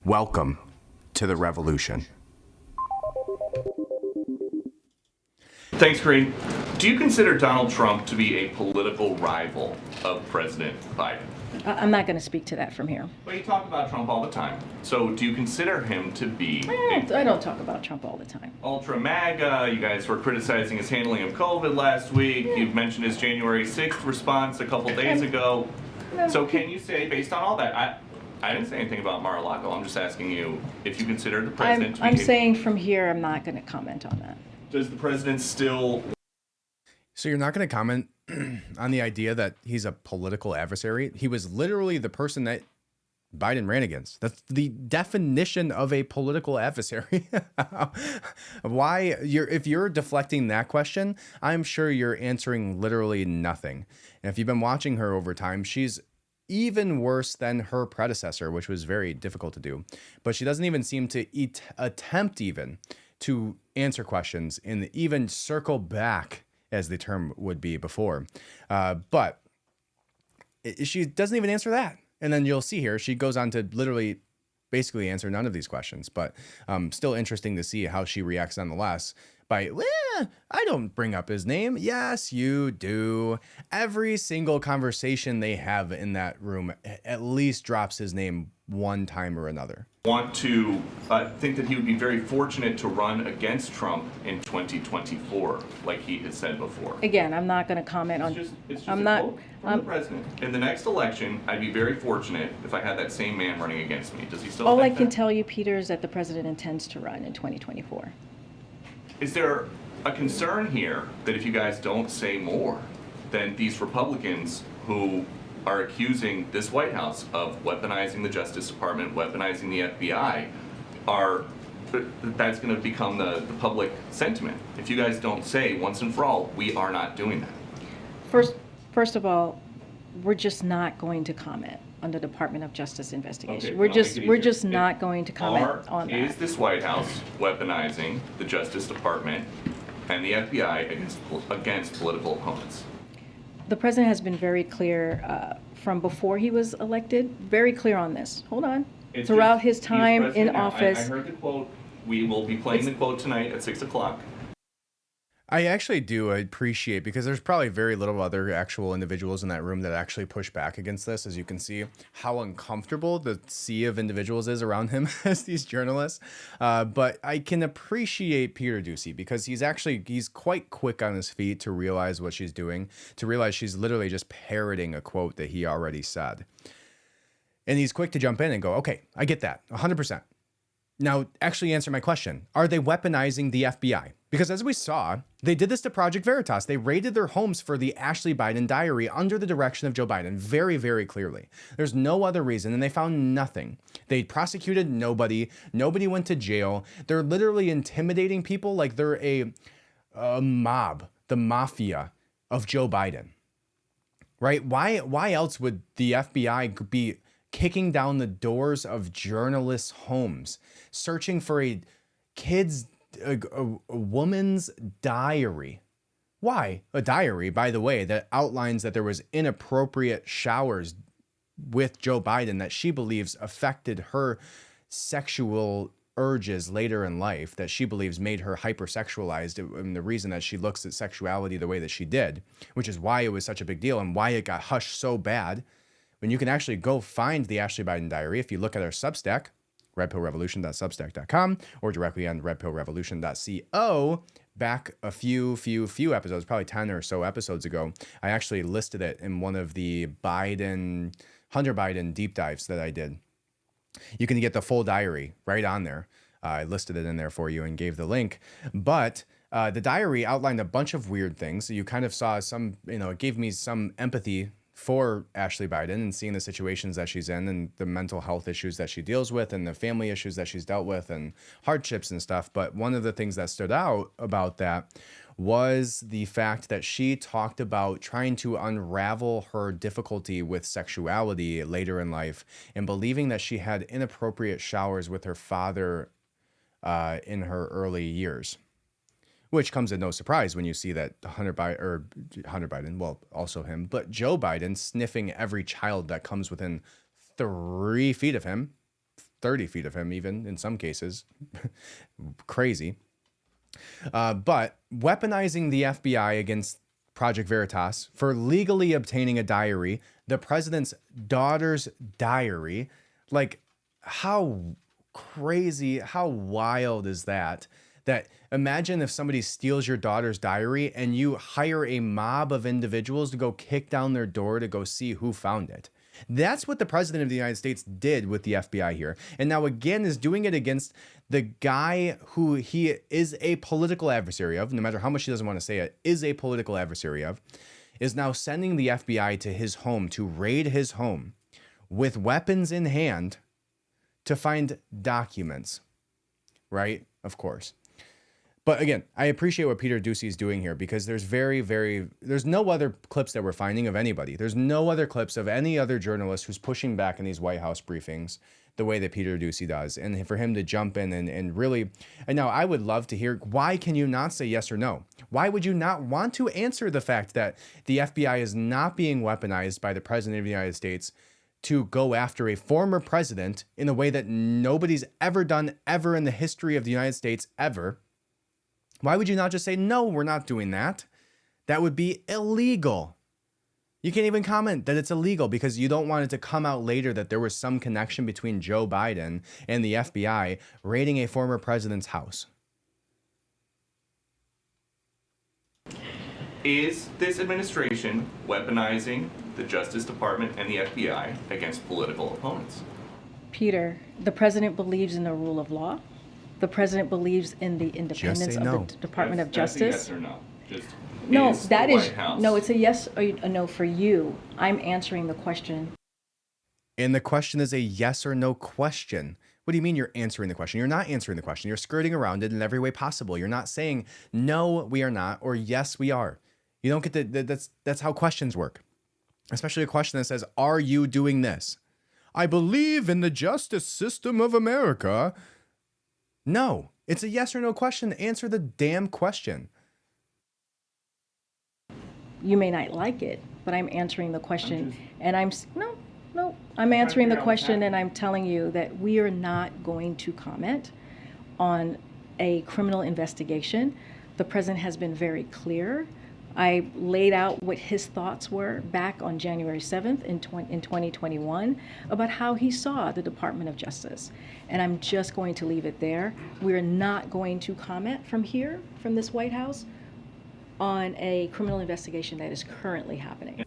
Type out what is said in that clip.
Welcome to the revolution. Thanks, Green. Do you consider Donald Trump to be a political rival of President Biden? I'm not going to speak to that from here. Well, you talk about Trump all the time. So do you consider him to be I don't talk about Trump all the time. ultra MAGA? You guys were criticizing his handling of COVID last week. You've mentioned his January 6th response a couple days ago. So can you say, based on all that, I didn't say anything about Mar-a-Lago. I'm just asking you if you consider the president to be... I'm saying from here, I'm not going to comment on that. Does the president still... So you're not going to comment on the idea that he's a political adversary? He was literally the person that Biden ran against. That's the definition of a political adversary. If you're deflecting that question, I'm sure you're answering literally nothing. And if you've been watching her over time, she's even worse than her predecessor, which was very difficult to do. But she doesn't even seem to attempt even to answer questions and even circle back, as the term would be before. But she doesn't even answer that. And then you'll see here, she goes on to literally basically answer none of these questions. But still interesting to see how she reacts nonetheless by, I don't bring up his name. Yes, you do. Every single conversation they have in that room at least drops his name one time or another. Want to think that he would be very fortunate to run against Trump in 2024, like he has said before. Again, I'm not going to comment on. It's just I'm a not. quote from the president. In the next election, I'd be very fortunate if I had that same man running against me. Does he still? All I think can that? tell you, Peter, is that the president intends to run in 2024. Is there a concern here that if you guys don't say more, then these Republicans who are accusing this White House of weaponizing the Justice Department, weaponizing the FBI, that's going to become the public sentiment? If you guys don't say once and for all, we are not doing that. First of all, we're just not going to comment on the Department of Justice investigation. Okay, we're then I'll make it we're easier. just not going to comment on that. Is this White House weaponizing the Justice Department and the FBI against political opponents? The president has been very clear from before he was elected, very clear on this. Hold on. Throughout his time in office. I heard the quote. We will be playing the quote tonight at 6 o'clock. I actually do appreciate, because there's probably very little other actual individuals in that room that actually push back against this, as you can see how uncomfortable the sea of individuals is around him as these journalists. But I can appreciate Peter Doocy, because he's quite quick on his feet to realize what she's doing, to realize she's literally just parroting a quote that he already said. And he's quick to jump in and go, okay, I get that 100%. Now, actually answer my question. Are they weaponizing the FBI? Because as we saw, they did this to Project Veritas. They raided their homes for the Ashley Biden diary under the direction of Joe Biden very, very clearly. There's no other reason, and they found nothing. They prosecuted nobody. Nobody went to jail. They're literally intimidating people like they're a mob, the mafia of Joe Biden. Right? Why else would the FBI be kicking down the doors of journalists' homes, searching for a woman's diary? Why? A diary, by the way, that outlines that there was inappropriate showers with Joe Biden that she believes affected her sexual urges later in life, that she believes made her hypersexualized, and the reason that she looks at sexuality the way that she did, which is why it was such a big deal and why it got hushed so bad. When you can actually go find the Ashley Biden diary if you look at our Substack, redpillrevolution.substack.com, or directly on redpillrevolution.co. Back a few episodes, probably 10 or so episodes ago, I actually listed it in one of the Hunter Biden deep dives that I did. You can get the full diary right on there. I listed it in there for you and gave the link. But the diary outlined a bunch of weird things. So you kind of saw some, it gave me some empathy for Ashley Biden and seeing the situations that she's in and the mental health issues that she deals with and the family issues that she's dealt with and hardships and stuff. But one of the things that stood out about that was the fact that she talked about trying to unravel her difficulty with sexuality later in life and believing that she had inappropriate showers with her father in her early years. Which comes as no surprise when you see that Hunter Biden, well, also him, but Joe Biden sniffing every child that comes within 3 feet of him, 30 feet of him, even in some cases. Crazy. But weaponizing the FBI against Project Veritas for legally obtaining a diary, the president's daughter's diary, like, how crazy, how wild is that? That imagine if somebody steals your daughter's diary and you hire a mob of individuals to go kick down their door to go see who found it. That's what the president of the United States did with the FBI here. And now again is doing it against the guy who he is a political adversary of, no matter how much he doesn't want to say it, is a political adversary of, is now sending the FBI to his home to raid his home with weapons in hand to find documents, right? Of course. But again, I appreciate what Peter Doocy is doing here because there's there's no other clips that we're finding of anybody. There's no other clips of any other journalist who's pushing back in these White House briefings the way that Peter Doocy does. And for him to jump in and really, and now I would love to hear, why can you not say yes or no? Why would you not want to answer the fact that the FBI is not being weaponized by the president of the United States to go after a former president in a way that nobody's ever done ever in the history of the United States ever? Why would you not just say, no, we're not doing that? That would be illegal. You can't even comment that it's illegal because you don't want it to come out later that there was some connection between Joe Biden and the FBI raiding a former president's house. Is this administration weaponizing the Justice Department and the FBI against political opponents? Peter, the president believes in the rule of law. The president believes in the independence of the Department of Justice. That's a yes or no. Just No, is that the is, White House- no, it's a yes or a no for you. I'm answering the question. And the question is a yes or no question. What do you mean you're answering the question? You're not answering the question. You're skirting around it in every way possible. You're not saying, no, we are not, or yes, we are. You don't get that's how questions work. Especially a question that says, are you doing this? I believe in the justice system of America. No, it's a yes or no question. Answer the damn question. You may not like it, but I'm answering the question. And I'm answering the question and I'm telling you that we are not going to comment on a criminal investigation. The president has been very clear. I laid out what his thoughts were back on January 7th in 2021 about how he saw the Department of Justice. And I'm just going to leave it there. We're not going to comment from here, from this White House, on a criminal investigation that is currently happening.